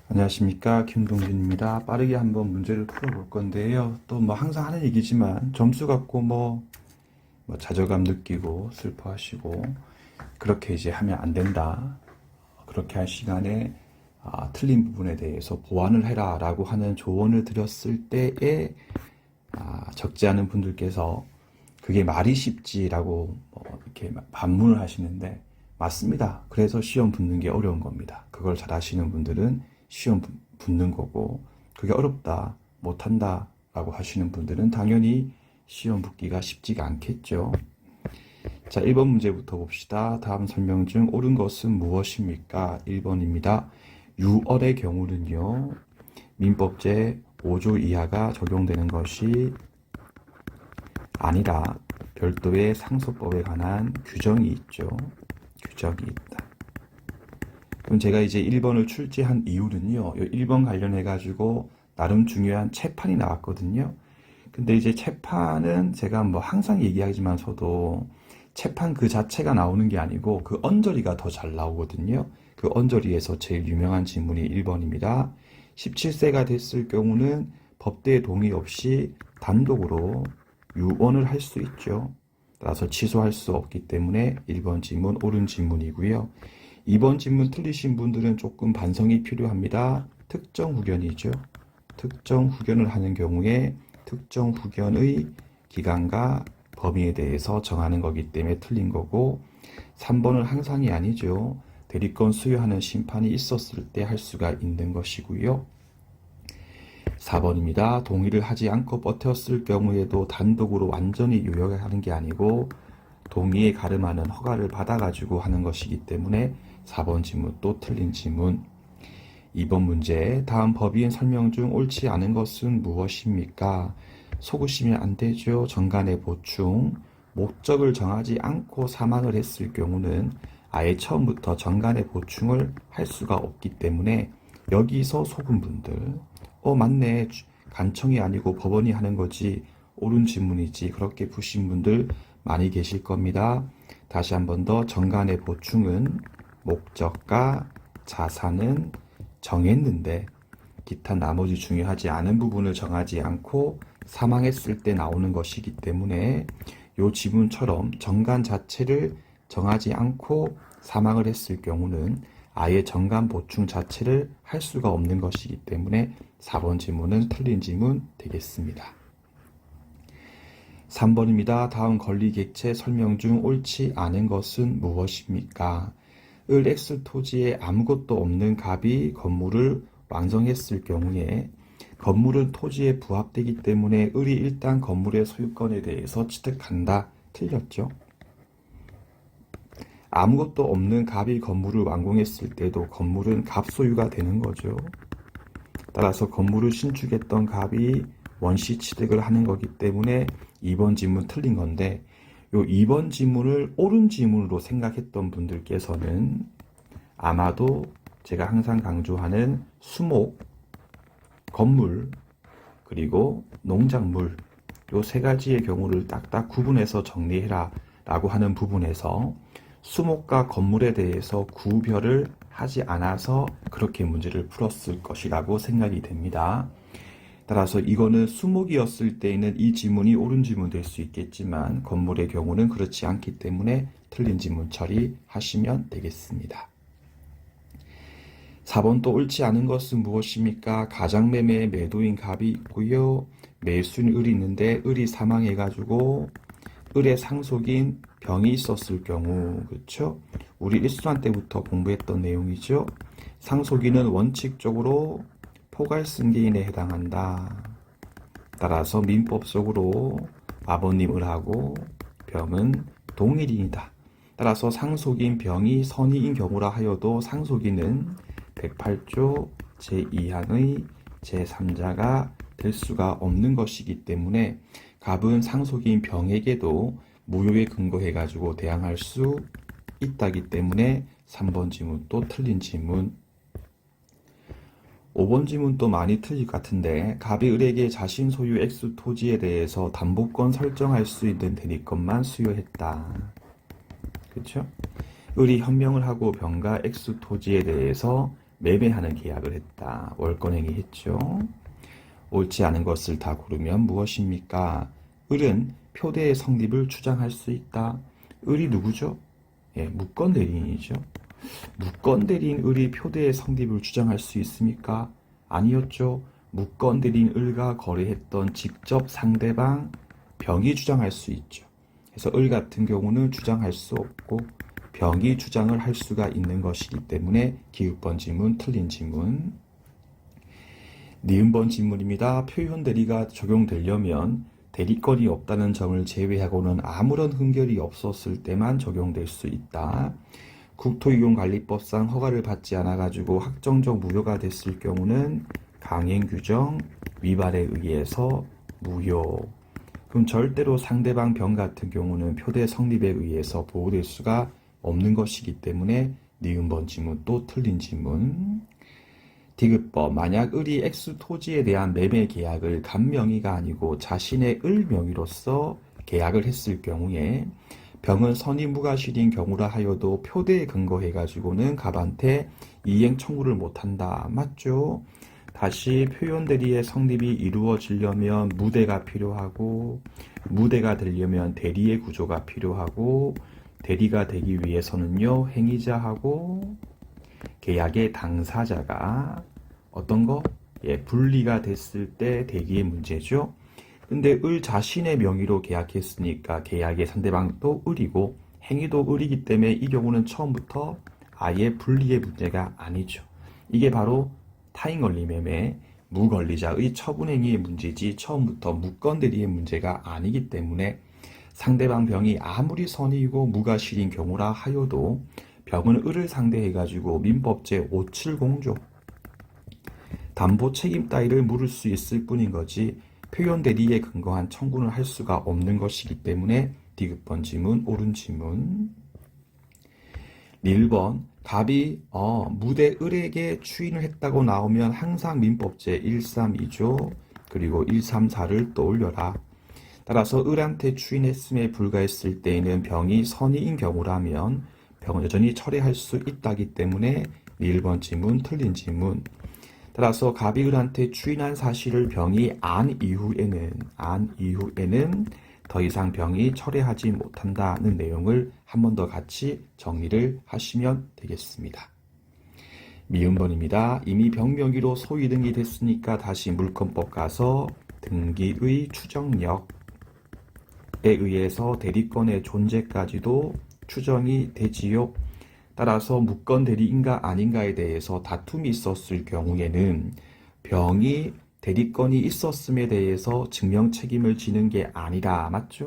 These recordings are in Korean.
안녕하십니까, 김동진입니다. 빠르게 한번 문제를 풀어볼 건데요. 또 뭐 항상 하는 얘기지만 점수 갖고 뭐 좌절감 느끼고 슬퍼하시고 그렇게 이제 하면 안 된다. 그렇게 할 시간에 틀린 부분에 대해서 보완을 해라 라고 하는 조언을 드렸을 때에 적지 않은 분들께서 그게 말이 쉽지라고 이렇게 반문을 하시는데, 맞습니다. 그래서 시험 붙는 게 어려운 겁니다. 그걸 잘 하시는 분들은 시험 붙는 거고, 그게 어렵다, 못한다 라고 하시는 분들은 당연히 시험 붙기가 쉽지가 않겠죠. 자, 1번 문제부터 봅시다. 다음 설명 중 옳은 것은 무엇입니까? 1번입니다. 유언의 경우는요, 민법제 5조 이하가 적용되는 것이 아니라 별도의 상소법에 관한 규정이 있죠. 규정이 있다. 그럼 제가 이제 1번을 출제한 이유는요, 1번 관련해가지고 나름 중요한 채판이 나왔거든요. 근데 이제 채판은 제가 뭐 항상 얘기하지만서도 채판 그 자체가 나오는 게 아니고 그 언저리가 더 잘 나오거든요. 그 언저리에서 제일 유명한 질문이 1번입니다. 17세가 됐을 경우는 법대의 동의 없이 단독으로 유언을 할 수 있죠. 따라서 취소할 수 없기 때문에 1번 질문 옳은 질문이고요. 2번 질문 틀리신 분들은 조금 반성이 필요합니다. 특정 후견이죠. 특정 후견을 하는 경우에 특정 후견의 기간과 범위에 대해서 정하는 거기 때문에 틀린 거고, 3번은 항상이 아니죠. 대리권 수여하는 심판이 있었을 때 할 수가 있는 것이고요. 4번입니다. 동의를 하지 않고 버텼을 경우에도 단독으로 완전히 유효하는 게 아니고 동의에 가름하는 허가를 받아가지고 하는 것이기 때문에 4번 질문 또 틀린 질문. 2번 문제. 다음 법인 설명 중 옳지 않은 것은 무엇입니까? 속으시면 안 되죠. 정관의 보충. 목적을 정하지 않고 사망을 했을 경우는 아예 처음부터 정관의 보충을 할 수가 없기 때문에 여기서 속은 분들, 맞네, 간청이 아니고 법원이 하는 거지, 옳은 질문이지, 그렇게 푸신 분들 많이 계실 겁니다. 다시 한 번 더, 정관의 보충은 목적과 자산은 정했는데 기타 나머지 중요하지 않은 부분을 정하지 않고 사망했을 때 나오는 것이기 때문에 이 지문처럼 정관 자체를 정하지 않고 사망을 했을 경우는 아예 정관 보충 자체를 할 수가 없는 것이기 때문에 4번 질문은 틀린 질문 되겠습니다. 3번입니다. 다음 권리객체 설명 중 옳지 않은 것은 무엇입니까? 을 X 토지에 아무것도 없는 갑이 건물을 완성했을 경우에 건물은 토지에 부합되기 때문에 을이 일단 건물의 소유권에 대해서 취득한다. 틀렸죠? 아무것도 없는 갑이 건물을 완공했을 때도 건물은 갑 소유가 되는 거죠. 따라서 건물을 신축했던 갑이 원시 취득을 하는 거기 때문에 2번 질문 틀린 건데, 요 2번 질문을 옳은 질문으로 생각했던 분들께서는 아마도 제가 항상 강조하는 수목, 건물, 그리고 농작물, 요 세 가지의 경우를 딱딱 구분해서 정리해라 라고 하는 부분에서 수목과 건물에 대해서 구별을 하지 않아서 그렇게 문제를 풀었을 것이라고 생각이 됩니다. 따라서 이거는 수목이었을 때에는 이 지문이 옳은 지문 될 수 있겠지만 건물의 경우는 그렇지 않기 때문에 틀린 지문 처리하시면 되겠습니다. 4번 또 옳지 않은 것은 무엇입니까? 가장매매에 매도인 갑이 있고요. 매수인 을이 있는데 을이 사망해가지고 을의 상속인 병이 있었을 경우, 그렇죠? 우리 1수란 때부터 공부했던 내용이죠. 상속인은 원칙적으로 포괄승계인에 해당한다. 따라서 민법적으로 아버님 을하고 병은 동일인이다. 따라서 상속인 병이 선의인 경우라 하여도 상속인은 108조 제2항의 제3자가 될 수가 없는 것이기 때문에 갑은 상속인 병에게도 무효에 근거해가지고 대항할 수 있다기 때문에 3번 지문 또 틀린 지문. 5번 지문 또 많이 틀릴 것 같은데, 갑이 을에게 자신 소유 X 토지에 대해서 담보권 설정할 수 있는 대리권만 수여했다. 그렇죠? 을이 현명을 하고 병가 X 토지에 대해서 매매하는 계약을 했다. 월권행위 했죠. 옳지 않은 것을 다 고르면 무엇입니까? 을은 표대의 성립을 주장할 수 있다. 을이 누구죠? 예, 무권 대리인이죠. 무권 대리인 을이 표대의 성립을 주장할 수 있습니까? 아니었죠. 무권 대리인 을과 거래했던 직접 상대방 병이 주장할 수 있죠. 그래서 을 같은 경우는 주장할 수 없고 병이 주장을 할 수가 있는 것이기 때문에 기읍번 지문, 틀린 지문. 니은번 지문입니다. 표현 대리가 적용되려면 대리권이 없다는 점을 제외하고는 아무런 흠결이 없었을 때만 적용될 수 있다. 국토이용관리법상 허가를 받지 않아가지고 확정적 무효가 됐을 경우는 강행규정 위반에 의해서 무효. 그럼 절대로 상대방 병 같은 경우는 표대 성립에 의해서 보호될 수가 없는 것이기 때문에 니은번 지문 또 틀린 지문. 디귿번 만약 을이 X 토지에 대한 매매 계약을 간 명의가 아니고 자신의 을 명의로서 계약을 했을 경우에 병은 선의무과실인 경우라 하여도 표대에 근거해 가지고는 갑한테 이행 청구를 못한다. 맞죠? 다시 표현 대리의 성립이 이루어지려면 무대가 필요하고 무대가 되려면 대리의 구조가 필요하고 대리가 되기 위해서는요 행위자하고 계약의 당사자가 어떤 거? 예, 분리가 됐을 때 대기의 문제죠. 근데 을 자신의 명의로 계약했으니까 계약의 상대방도 을이고 행위도 을이기 때문에 이 경우는 처음부터 아예 분리의 문제가 아니죠. 이게 바로 타인권리 매매, 무권리자의 처분행위의 문제지 처음부터 무권대리의 문제가 아니기 때문에 상대방 병이 아무리 선의이고 무과실인 경우라 하여도 병은 을을 상대해가지고 민법제 570조 담보 책임 따위를 물을 수 있을 뿐인 거지 표현 대리에 근거한 청구는 할 수가 없는 것이기 때문에 디귿번 지문, 옳은 지문. 1번 갑이 무대 을에게 추인을 했다고 나오면 항상 민법제 132조 그리고 134를 떠올려라. 따라서 을한테 추인했음에 불과했을 때에는 병이 선의인 경우라면 병은 여전히 철회할 수 있다기 때문에 1번 지문, 틀린 지문. 따라서 갑이 을한테 추인한 사실을 병이 안 이후에는 더 이상 병이 철회하지 못한다는 내용을 한 번 더 같이 정리를 하시면 되겠습니다. 미음번입니다. 이미 병 명의로 소위 등기됐으니까 다시 물권법 가서 등기의 추정력에 의해서 대리권의 존재까지도 추정이 되지요. 따라서 무권 대리인가 아닌가에 대해서 다툼이 있었을 경우에는 병이 대리권이 있었음에 대해서 증명 책임을 지는 게 아니라 맞죠?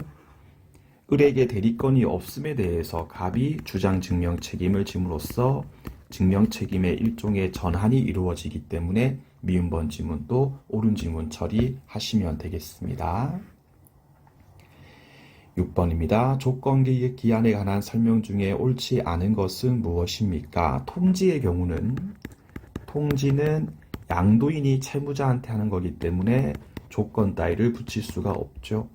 을에게 대리권이 없음에 대해서 갑이 주장 증명 책임을 짐으로써 증명 책임의 일종의 전환이 이루어지기 때문에 미음번 지문도 옳은 지문 처리하시면 되겠습니다. 6번입니다. 조건계획 기한에 관한 설명 중에 옳지 않은 것은 무엇입니까? 통지의 경우는 통지는 양도인이 채무자한테 하는 거기 때문에 조건 따위를 붙일 수가 없죠.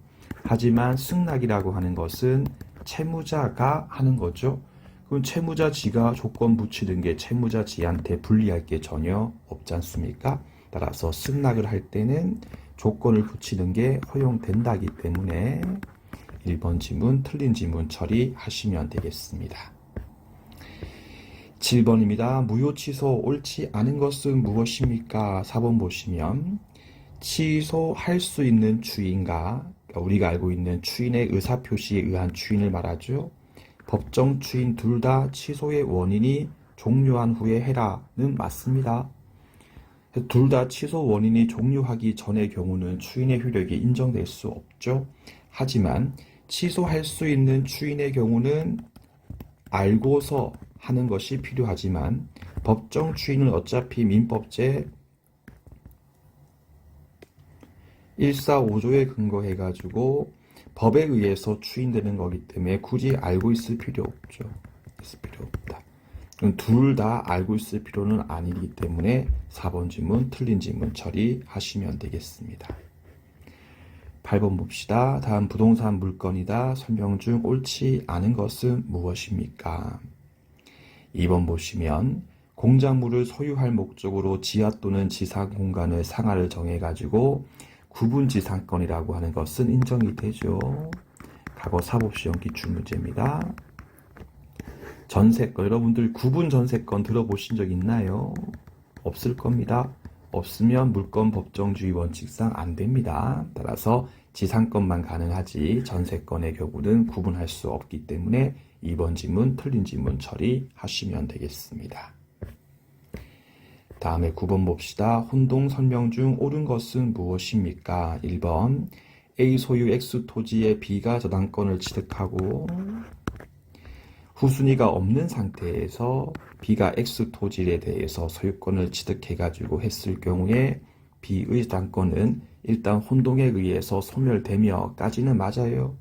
하지만 승낙이라고 하는 것은 채무자가 하는 거죠. 그럼 채무자 지가 조건 붙이는 게 채무자 지한테 불리할 게 전혀 없지 않습니까? 따라서 승낙을 할 때는 조건을 붙이는 게 허용된다기 때문에 1번 지문, 틀린 지문 처리하시면 되겠습니다. 7번입니다. 무효 취소 옳지 않은 것은 무엇입니까? 4번 보시면 취소할 수 있는 추인과 우리가 알고 있는 추인의 의사표시에 의한 추인을 말하죠. 법정 추인 둘 다 취소의 원인이 종료한 후에 해라는 맞습니다. 둘 다 취소 원인이 종료하기 전의 경우는 추인의 효력이 인정될 수 없죠. 하지만 취소할 수 있는 추인의 경우는 알고서 하는 것이 필요하지만 법정 추인은 어차피 민법제 145조에 근거해가지고 법에 의해서 추인되는 거기 때문에 굳이 알고 있을 필요 없죠. 있을 필요 없다. 둘 다 알고 있을 필요는 아니기 때문에 4번 지문, 틀린 지문 처리하시면 되겠습니다. 8번 봅시다. 다음 부동산 물건이다. 설명 중 옳지 않은 것은 무엇입니까? 2번 보시면 공작물을 소유할 목적으로 지하 또는 지상 공간을 상하를 정해가지고 구분지상권이라고 하는 것은 인정이 되죠. 과거 사법시험 기출문제입니다. 전세권, 여러분들 구분 전세권 들어보신 적 있나요? 없을 겁니다. 없으면 물권 법정주의 원칙상 안 됩니다. 따라서 지상권만 가능하지 전세권의 경우는 구분할 수 없기 때문에 2번 지문 틀린 지문 처리하시면 되겠습니다. 다음에 9번 봅시다. 혼동 설명 중 옳은 것은 무엇입니까? 1번 A 소유 X 토지에 B가 저당권을 취득하고 후순위가 없는 상태에서 B가 X 토지에 대해서 소유권을 취득해가지고 했을 경우에 B의 저당권은 일단 혼동에 의해서 소멸되며까지는 맞아요.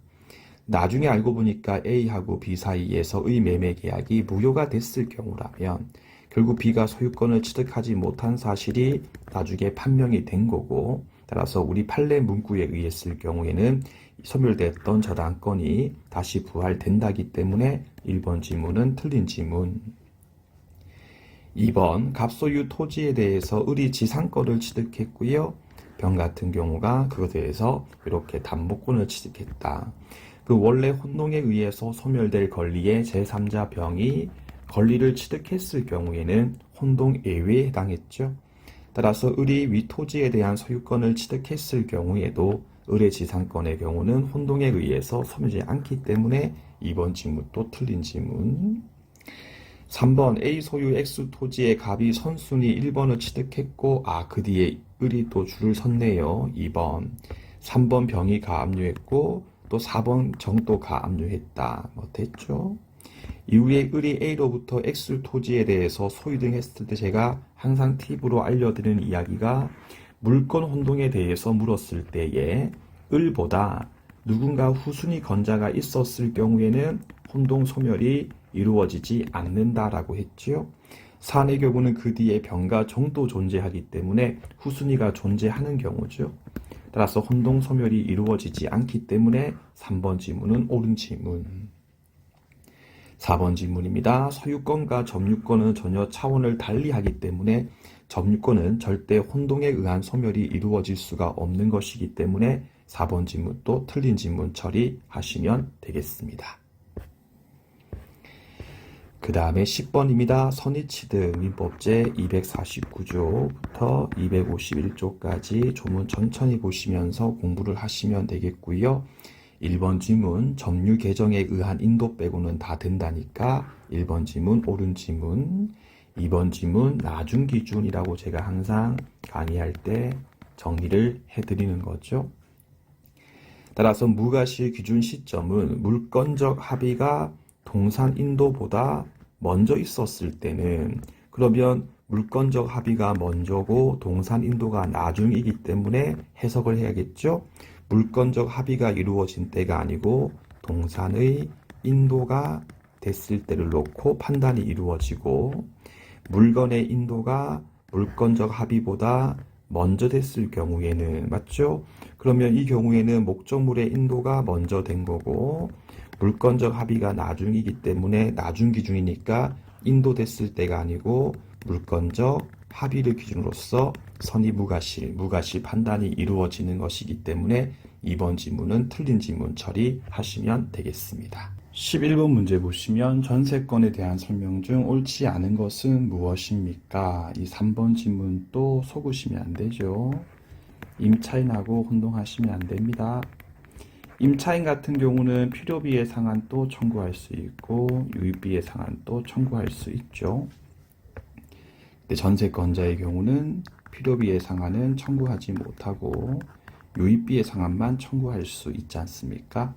나중에 알고 보니까 A하고 B 사이에서의 매매 계약이 무효가 됐을 경우라면 결국 B가 소유권을 취득하지 못한 사실이 나중에 판명이 된 거고, 따라서 우리 판례 문구에 의했을 경우에는 소멸됐던 저당권이 다시 부활된다기 때문에 1번 지문은 틀린 지문. 2번 갑소유 토지에 대해서 을이 지상권을 취득했고요. 병 같은 경우가 그것에 대해서 이렇게 담보권을 취득했다. 그 원래 혼동에 의해서 소멸될 권리의 제3자 병이 권리를 취득했을 경우에는 혼동 예외에 해당했죠. 따라서 을이 위 토지에 대한 소유권을 취득했을 경우에도 을의 지상권의 경우는 혼동에 의해서 소멸되지 않기 때문에 2번 지문도 틀린 지문. 3번 A 소유 X 토지의 갑이 선순위 1번을 취득했고 그 뒤에 을이 또 줄을 섰네요. 2번. 3번 병이 가압류했고 또 4번 정도 가압류했다. 됐죠? 이후에 을이 A로부터 X 토지에 대해서 소유 등 했을 때 제가 항상 팁으로 알려드리는 이야기가 물권 혼동에 대해서 물었을 때에 을보다 누군가 후순위 건자가 있었을 경우에는 혼동 소멸이 이루어지지 않는다라고 했지요. 사안의 경우는 그 뒤에 병과 정도 존재하기 때문에 후순위가 존재하는 경우죠. 따라서 혼동 소멸이 이루어지지 않기 때문에 3번 지문은 옳은 지문. 4번 지문입니다. 소유권과 점유권은 전혀 차원을 달리하기 때문에 점유권은 절대 혼동에 의한 소멸이 이루어질 수가 없는 것이기 때문에 4번 지문도 틀린 지문 처리하시면 되겠습니다. 그 다음에 10번입니다. 선의취득 민법제 249조부터 251조까지 조문 천천히 보시면서 공부를 하시면 되겠고요. 1번 지문 점유 개정에 의한 인도 빼고는 다 된다니까 1번 지문 옳은 지문, 2번 지문 나중 기준이라고 제가 항상 강의할 때 정리를 해드리는 거죠. 따라서 무과실 기준 시점은 물권적 합의가 동산 인도보다 먼저 있었을 때는, 그러면 물권적 합의가 먼저고 동산 인도가 나중이기 때문에 해석을 해야겠죠. 물권적 합의가 이루어진 때가 아니고 동산의 인도가 됐을 때를 놓고 판단이 이루어지고, 물건의 인도가 물권적 합의보다 먼저 됐을 경우에는, 맞죠? 그러면 이 경우에는 목적물의 인도가 먼저 된 거고 물권적 합의가 나중이기 때문에 나중 기준이니까 인도됐을 때가 아니고 물권적 합의를 기준으로서 선의 무과실 판단이 이루어지는 것이기 때문에 2번 지문은 틀린 지문 처리하시면 되겠습니다. 11번 문제 보시면 전세권에 대한 설명 중 옳지 않은 것은 무엇입니까? 이 3번 지문 또 속으시면 안 되죠. 임차인하고 혼동하시면 안 됩니다. 임차인 같은 경우는 필요비 예상안도 청구할 수 있고 유입비 예상안도 청구할 수 있죠. 근데 전세권자의 경우는 필요비 예상안은 청구하지 못하고 유입비 예상안만 청구할 수 있지 않습니까?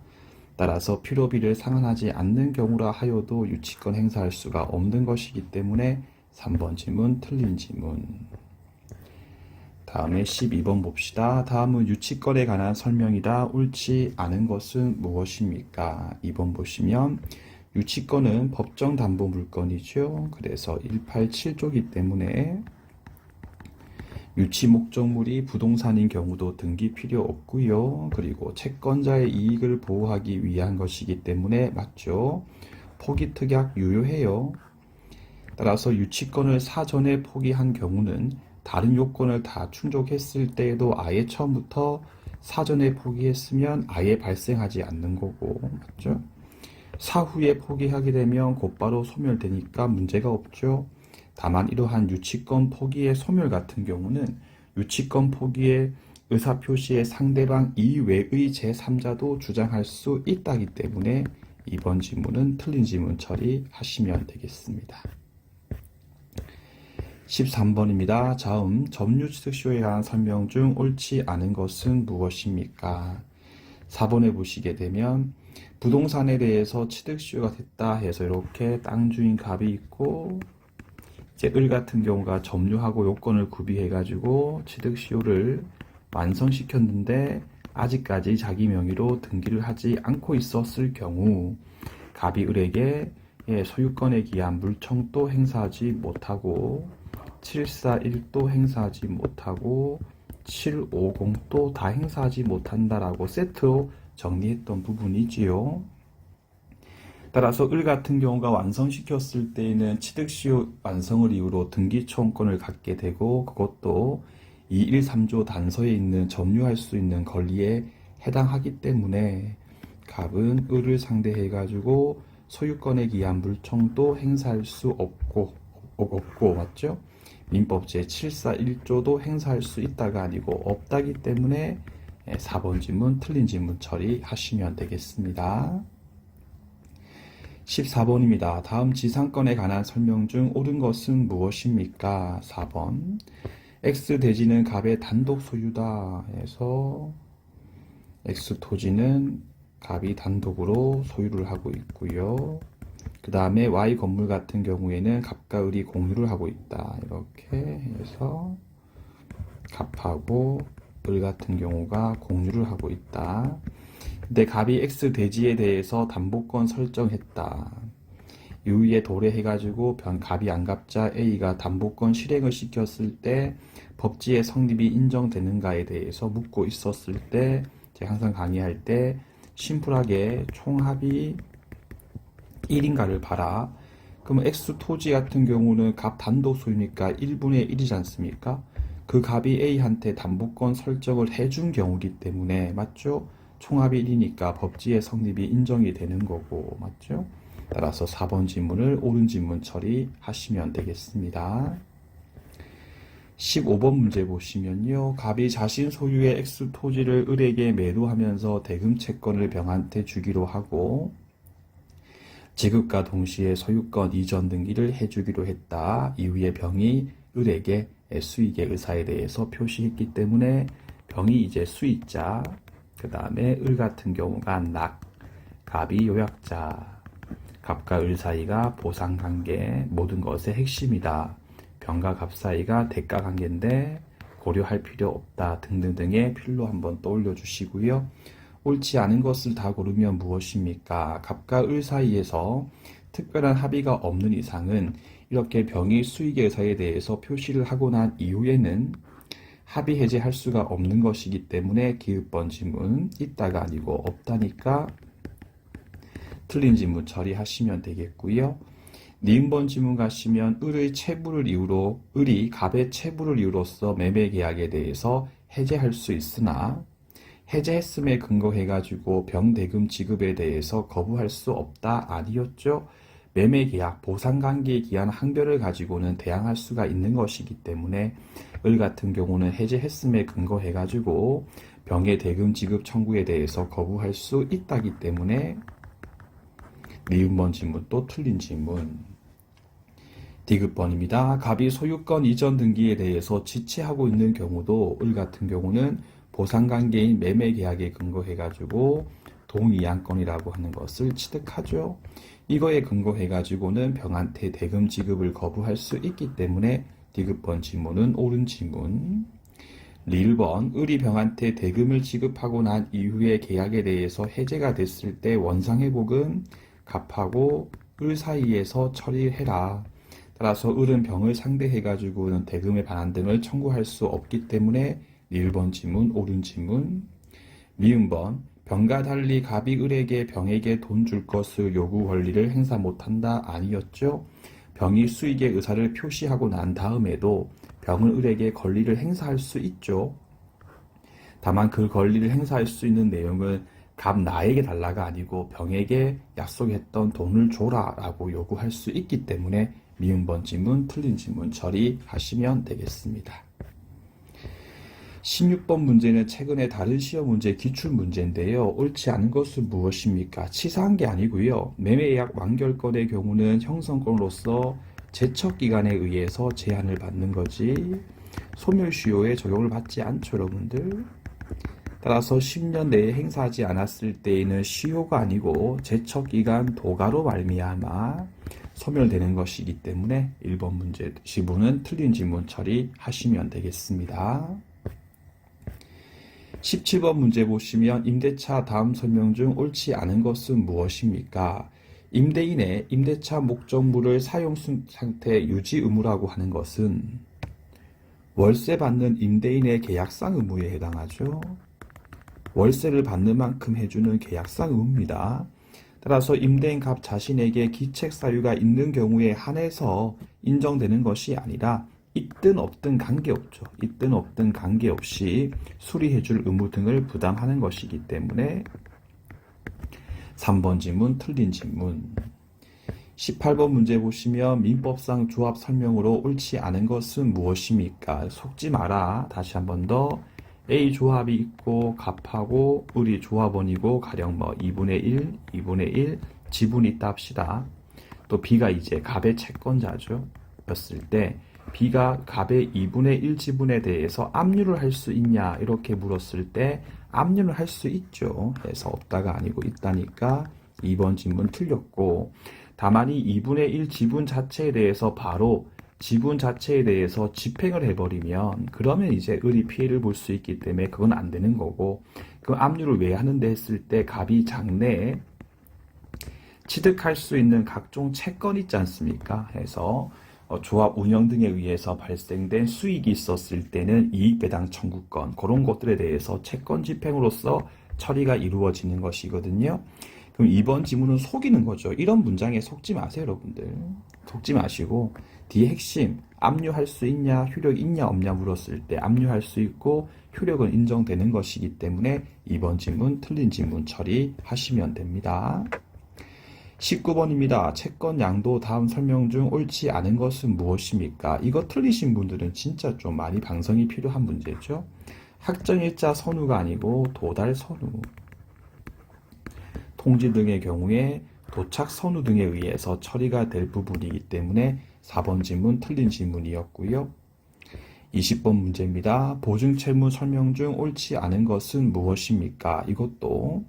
따라서 필요비를 상환하지 않는 경우라 하여도 유치권 행사할 수가 없는 것이기 때문에 3번 지문 틀린 지문. 다음에 12번 봅시다. 다음은 유치권에 관한 설명이다. 옳지 않은 것은 무엇입니까? 2번 보시면 유치권은 법정 담보 물건이죠. 그래서 187조이기 때문에 유치 목적물이 부동산인 경우도 등기 필요 없고요. 그리고 채권자의 이익을 보호하기 위한 것이기 때문에 맞죠. 포기특약 유효해요. 따라서 유치권을 사전에 포기한 경우는 다른 요건을 다 충족했을 때에도 아예 처음부터 사전에 포기했으면 아예 발생하지 않는 거고, 맞죠? 사후에 포기하게 되면 곧바로 소멸되니까 문제가 없죠. 다만 이러한 유치권 포기의 소멸 같은 경우는 유치권 포기의 의사표시의 상대방 이외의 제3자도 주장할 수 있다기 때문에 이번 지문은 틀린 지문 처리하시면 되겠습니다. 13번입니다. 다음 점유취득시효에 관한 설명 중 옳지 않은 것은 무엇입니까? 4번에 보시게 되면 부동산에 대해서 취득시효가 됐다 해서 이렇게 땅 주인 갑이 있고 이제 을 같은 경우가 점유하고 요건을 구비해 가지고 취득시효를 완성시켰는데 아직까지 자기 명의로 등기를 하지 않고 있었을 경우 갑이 을에게 소유권에 기한 물청도 행사하지 못하고 741도 행사하지 못하고 750도 다 행사하지 못한다라고 세트로 정리했던 부분이지요. 따라서 을 같은 경우가 완성시켰을 때에는 취득시효 완성을 이유로 등기초험권을 갖게 되고 그것도 213조 단서에 있는 점유할 수 있는 권리에 해당하기 때문에 갑은 을을 상대해 가지고 소유권에 기한 물청도 행사할 수 없고 맞죠? 민법 제741조도 행사할 수 있다가 아니고 없다기 때문에 4번 지문 틀린 지문 처리하시면 되겠습니다. 14번입니다. 다음 지상권에 관한 설명 중 옳은 것은 무엇입니까? 4번 X 대지는 갑의 단독 소유다 해서 X 토지는 갑이 단독으로 소유를 하고 있고요. 그 다음에 Y 건물 같은 경우에는 갑과 을이 공유를 하고 있다. 이렇게 해서 갑하고 을 같은 경우가 공유를 하고 있다. 근데 갑이 X 대지에 대해서 담보권 설정했다. 이후에 도래해가지고 갑이 안갑자 A가 담보권 실행을 시켰을 때 법지의 성립이 인정되는가에 대해서 묻고 있었을 때 제가 항상 강의할 때 심플하게 총합이 1인가를 봐라. 그러면 X 토지 같은 경우는 갑 단독 소유니까 1분의 1이지 않습니까? 그 갑이 A한테 담보권 설정을 해준 경우이기 때문에 맞죠? 총합이 1이니까 법지의 성립이 인정이 되는 거고 맞죠? 따라서 4번 지문을 옳은 지문 처리하시면 되겠습니다. 15번 문제 보시면요. 갑이 자신 소유의 X 토지를 을에게 매도하면서 대금 채권을 병한테 주기로 하고 지급과 동시에 소유권 이전 등기를 해주기로 했다. 이후에 병이 을에게 수익의 의사에 대해서 표시했기 때문에 병이 이제 수익자, 그 다음에 을 같은 경우가 낙, 갑이 요약자, 갑과 을 사이가 보상관계, 모든 것의 핵심이다. 병과 갑 사이가 대가관계인데 고려할 필요 없다 등등등의 필로 한번 떠올려 주시고요. 옳지 않은 것을 다 고르면 무엇입니까? 갑과 을 사이에서 특별한 합의가 없는 이상은 이렇게 병이 수익의 의사에 대해서 표시를 하고 난 이후에는 합의 해제할 수가 없는 것이기 때문에 기읍번 지문 있다가 아니고 없다니까 틀린 지문 처리하시면 되겠고요. 니은번 지문 가시면 을의 체불을 이유로 을이 갑의 체불을 이유로서 매매 계약에 대해서 해제할 수 있으나 해제했음에 근거해가지고 병대금 지급에 대해서 거부할 수 없다 아니었죠. 매매계약, 보상관계에 기한 항별을 가지고는 대항할 수가 있는 것이기 때문에 을 같은 경우는 해제했음에 근거해가지고 병의 대금 지급 청구에 대해서 거부할 수 있다기 때문에 니은번 지문 또 틀린 지문. 디귿번입니다. 갑이 소유권 이전 등기에 대해서 지체하고 있는 경우도 을 같은 경우는 보상관계인 매매계약에 근거해가지고 동의양권이라고 하는 것을 취득하죠. 이거에 근거해가지고는 병한테 대금 지급을 거부할 수 있기 때문에 디귿번 지문은 옳은 지문. 리을번 을이 병한테 대금을 지급하고 난 이후에 계약에 대해서 해제가 됐을 때 원상회복은 갑하고 을 사이에서 처리해라. 따라서 을은 병을 상대해가지고는 대금의 반환 등을 청구할 수 없기 때문에 리을번 지문 옳은 지문. 미음번 병과 달리 갑이 을에게 병에게 돈 줄 것을 요구 권리를 행사 못한다 아니었죠. 병이 수익의 의사를 표시하고 난 다음에도 병은 을에게 권리를 행사할 수 있죠. 다만 그 권리를 행사할 수 있는 내용은 갑 나에게 달라가 아니고 병에게 약속했던 돈을 줘라 라고 요구할 수 있기 때문에 미음번 지문, 틀린 지문 처리하시면 되겠습니다. 16번 문제는 최근에 다른 시험 문제 기출 문제인데요. 옳지 않은 것은 무엇입니까? 치사한 게 아니고요. 매매예약 완결건의 경우는 형성권으로서 제척기간에 의해서 제한을 받는 거지 소멸시효에 적용을 받지 않죠, 여러분들. 따라서 10년 내에 행사하지 않았을 때에는 시효가 아니고 제척기간 도가로 말미암아 소멸되는 것이기 때문에 1번 문제 지문은 틀린 지문 처리하시면 되겠습니다. 17번 문제 보시면 임대차 다음 설명 중 옳지 않은 것은 무엇입니까? 임대인의 임대차 목적물을 사용 상태 유지 의무라고 하는 것은 월세 받는 임대인의 계약상 의무에 해당하죠. 월세를 받는 만큼 해주는 계약상 의무입니다. 따라서 임대인 갑 자신에게 기책 사유가 있는 경우에 한해서 인정되는 것이 아니라 있든 없든 관계없죠. 있든 없든 관계없이 수리해줄 의무 등을 부담하는 것이기 때문에 3번 지문 틀린 지문. 18번 문제 보시면 민법상 조합 설명으로 옳지 않은 것은 무엇입니까? 속지 마라. 다시 한 번 더. A 조합이 있고 갑하고 을이 조합원이고 가령 뭐 2분의 1, 2분의 1 지분이 있다 합시다. 또 B가 이제 갑의 채권자죠. 였을 때 B가 갑의 2분의 1 지분에 대해서 압류를 할 수 있냐 이렇게 물었을 때 압류를 할 수 있죠. 그래서 없다가 아니고 있다니까 2번 질문 틀렸고 다만 이 2분의 1 지분 자체에 대해서 바로 지분 자체에 대해서 집행을 해버리면 그러면 이제 을이 피해를 볼 수 있기 때문에 그건 안 되는 거고 그럼 압류를 왜 하는데 했을 때 갑이 장래에 취득할 수 있는 각종 채권 있지 않습니까? 해서 조합 운영 등에 의해서 발생된 수익이 있었을 때는 이익배당 청구권 그런 것들에 대해서 채권 집행으로서 처리가 이루어지는 것이거든요. 그럼 이번 지문은 속이는 거죠. 이런 문장에 속지 마세요, 여러분들. 속지 마시고 뒤에 핵심 압류할 수 있냐, 효력 있냐 없냐 물었을 때 압류할 수 있고 효력은 인정되는 것이기 때문에 이번 지문 틀린 지문 처리하시면 됩니다. 19번입니다. 채권 양도 다음 설명 중 옳지 않은 것은 무엇입니까? 이거 틀리신 분들은 진짜 좀 많이 방성이 필요한 문제죠. 확정일자 선우가 아니고 도달 선우. 통지 등의 경우에 도착 선우 등에 의해서 처리가 될 부분이기 때문에 4번 지문 틀린 지문이었고요. 20번 문제입니다. 보증채무 설명 중 옳지 않은 것은 무엇입니까? 이것도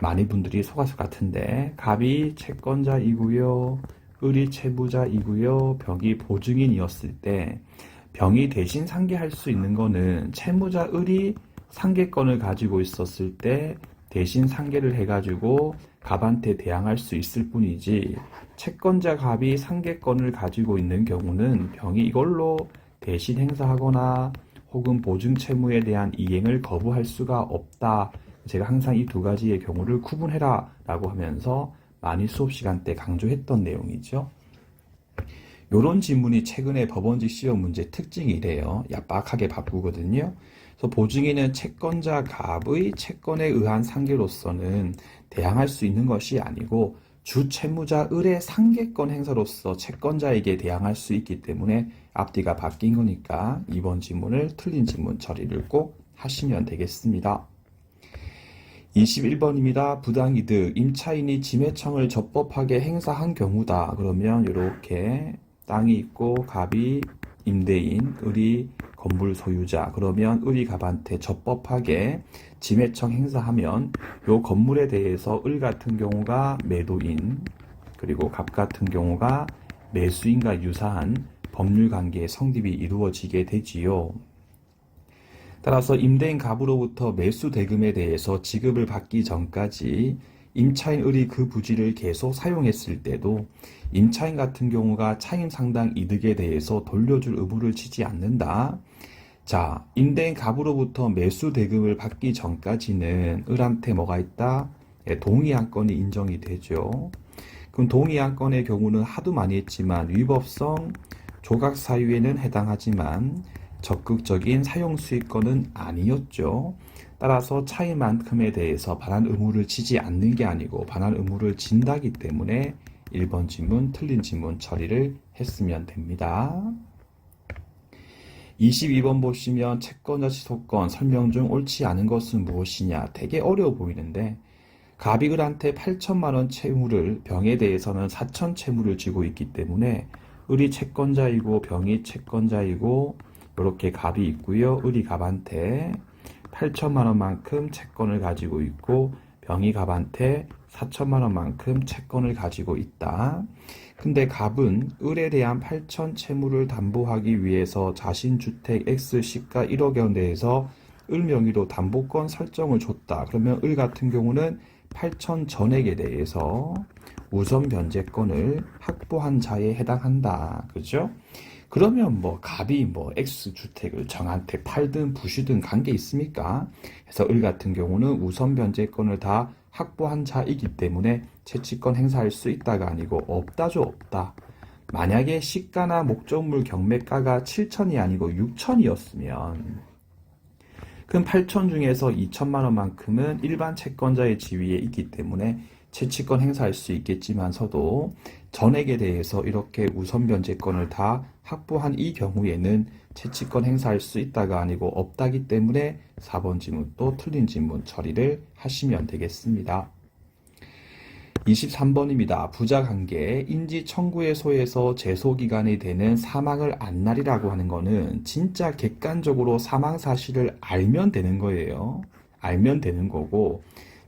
많은 분들이 속았을 것 같은데 갑이 채권자이고요. 을이 채무자이고요. 병이 보증인이었을 때 병이 대신 상계할 수 있는 거는 채무자 을이 상계권을 가지고 있었을 때 대신 상계를 해가지고 갑한테 대항할 수 있을 뿐이지 채권자 갑이 상계권을 가지고 있는 경우는 병이 이걸로 대신 행사하거나 혹은 보증 채무에 대한 이행을 거부할 수가 없다. 제가 항상 이 두 가지의 경우를 구분해라 라고 하면서 많이 수업 시간 때 강조했던 내용이죠. 요런 지문이 최근에 법원직 시험 문제 특징이 이래요. 얄팍하게 바꾸거든요. 그래서 보증인은 채권자 갑의 채권에 의한 상계로서는 대항할 수 있는 것이 아니고 주 채무자 을의 상계권 행사로서 채권자에게 대항할 수 있기 때문에 앞뒤가 바뀐 거니까 이번 지문을 틀린 지문 처리를 꼭 하시면 되겠습니다. 21번입니다. 부당이득 임차인이 지매청을 적법하게 행사한 경우다. 그러면 이렇게 땅이 있고 갑이 임대인, 을이 건물 소유자. 그러면 을이 갑한테 적법하게 지매청 행사하면 이 건물에 대해서 을 같은 경우가 매도인 그리고 갑 같은 경우가 매수인과 유사한 법률 관계의 성립이 이루어지게 되지요. 따라서 임대인 갑으로부터 매수 대금에 대해서 지급을 받기 전까지 임차인 을이 그 부지를 계속 사용했을 때도 임차인 같은 경우가 차임 상당 이득에 대해서 돌려줄 의무를 지지 않는다. 자, 임대인 갑으로부터 매수 대금을 받기 전까지는 을한테 뭐가 있다? 동의한 건이 인정이 되죠. 그럼 동의안건의 경우는 하도 많이 했지만 위법성, 조각 사유에는 해당하지만 적극적인 사용 수익권은 아니었죠. 따라서 차이만큼에 대해서 반환 의무를 지지 않는 게 아니고 반환 의무를 진다기 때문에 1번 지문 틀린 지문 처리를 했으면 됩니다. 22번 보시면 채권자 취소권 설명 중 옳지 않은 것은 무엇이냐. 되게 어려워 보이는데 갑이 을한테 8천만 원 채무를 병에 대해서는 4천 채무를 쥐고 있기 때문에 을이 채권자이고 병이 채권자이고 이렇게 갑이 있고요. 을이 갑한테 8천만 원만큼 채권을 가지고 있고 병이 갑한테 4천만 원만큼 채권을 가지고 있다. 근데 갑은 을에 대한 8천 채무를 담보하기 위해서 자신 주택 X 시가 1억 원 내에서 을 명의로 담보권 설정을 줬다. 그러면 을 같은 경우는 8천 전액에 대해서 우선 변제권을 확보한 자에 해당한다. 그죠? 그러면 뭐 갑이 뭐 X 주택을 정한테 팔든 부시든 관계 있습니까? 그래서 을 같은 경우는 우선 변제권을 다 확보한 자이기 때문에 채취권 행사할 수 있다가 아니고 없다죠. 없다. 만약에 시가나 목적물 경매가가 7천이 아니고 6천이었으면 그럼 8천 중에서 2천만 원만큼은 일반 채권자의 지위에 있기 때문에 채취권 행사할 수 있겠지만서도 전액에 대해서 이렇게 우선 변제권을 다 확보한 이 경우에는 채취권 행사할 수 있다가 아니고 없다기 때문에 4번 지문 또 틀린 지문 처리를 하시면 되겠습니다. 23번입니다. 부자관계 인지 청구의 소에서 제소기간이 되는 사망을 안날이라고 하는 거는 진짜 객관적으로 사망 사실을 알면 되는 거예요. 알면 되는 거고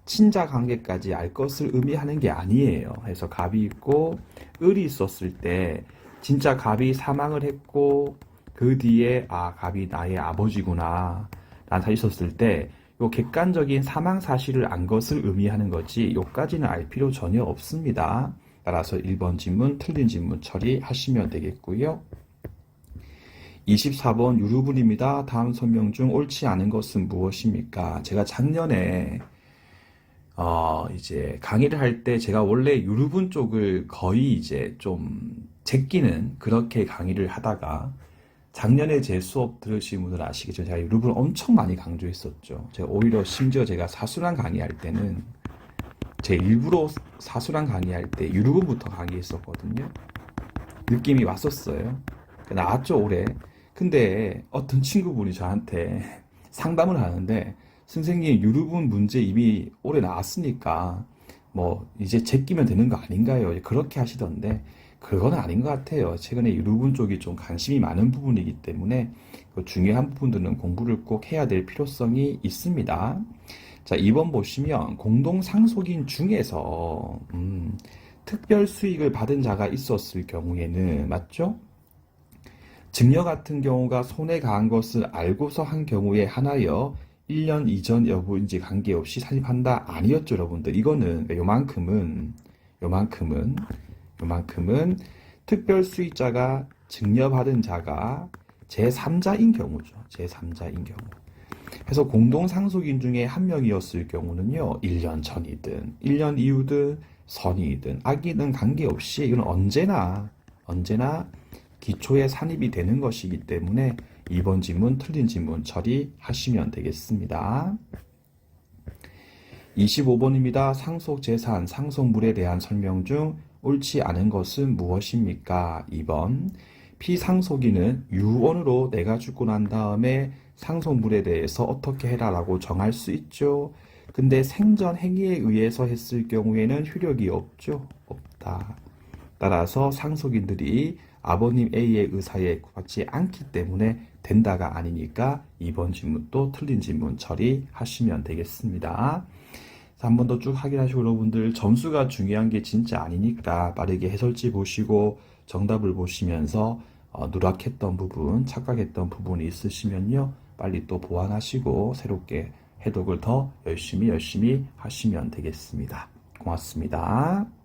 친자 관계까지 알 것을 의미하는 게 아니에요. 그래서 갑이 있고 을이 있었을 때 진짜 갑이 사망을 했고 그 뒤에 갑이 나의 아버지구나 라는 사실이 있었을 때 요 객관적인 사망 사실을 안 것을 의미하는 거지 요까지는 알 필요 전혀 없습니다. 따라서 1번 지문 틀린 지문 처리하시면 되겠고요. 24번 유류분입니다. 다음 설명 중 옳지 않은 것은 무엇입니까? 제가 작년에 이제 강의를 할 때 제가 원래 유류분 쪽을 거의 이제 좀 제끼는 그렇게 강의를 하다가 작년에 제 수업 들으신 분들 아시겠죠? 제가 유류분을 엄청 많이 강조했었죠. 제가 오히려 심지어 제가 사수랑 강의할 때는 제 일부러 사수랑 강의할 때 유류분부터 강의했었거든요. 느낌이 왔었어요. 나왔죠, 올해. 근데 어떤 친구분이 저한테 상담을 하는데 선생님 유류분 문제 이미 올해 나왔으니까 뭐 이제 제끼면 되는 거 아닌가요? 그렇게 하시던데 그건 아닌 것 같아요. 최근에 유류분 쪽이 좀 관심이 많은 부분이기 때문에 그 중요한 부분들은 공부를 꼭 해야 될 필요성이 있습니다. 자, 2번 보시면 공동상속인 중에서 특별 수익을 받은 자가 있었을 경우에는 맞죠? 증여 같은 경우가 손해 가한 것을 알고서 한 경우에 하나여 1년 이전 여부인지 관계없이 산입한다 아니었죠, 여러분들. 이거는 요만큼은 특별 수익자가 증여받은 자가 제3자인 경우죠. 제3자인 경우. 그래서 공동상속인 중에 한 명이었을 경우는요. 1년 전이든 1년 이후든 선이든 악이든 관계없이 이건 언제나 기초에 산입이 되는 것이기 때문에 2번 지문 틀린 지문 처리하시면 되겠습니다. 25번입니다. 상속재산, 상속물에 대한 설명 중 옳지 않은 것은 무엇입니까? 2번 피상속인은 유언으로 내가 죽고 난 다음에 상속물에 대해서 어떻게 해라 라고 정할 수 있죠. 근데 생전 행위에 의해서 했을 경우에는 효력이 없죠. 없다. 따라서 상속인들이 아버님 A의 의사에 구하지 않기 때문에 된다가 아니니까 2번 질문도 틀린 질문 처리하시면 되겠습니다. 한 번 더 쭉 확인하시고 여러분들 점수가 중요한 게 진짜 아니니까 빠르게 해설지 보시고 정답을 보시면서 누락했던 부분, 착각했던 부분이 있으시면요. 빨리 또 보완하시고 새롭게 해독을 더 열심히 하시면 되겠습니다. 고맙습니다.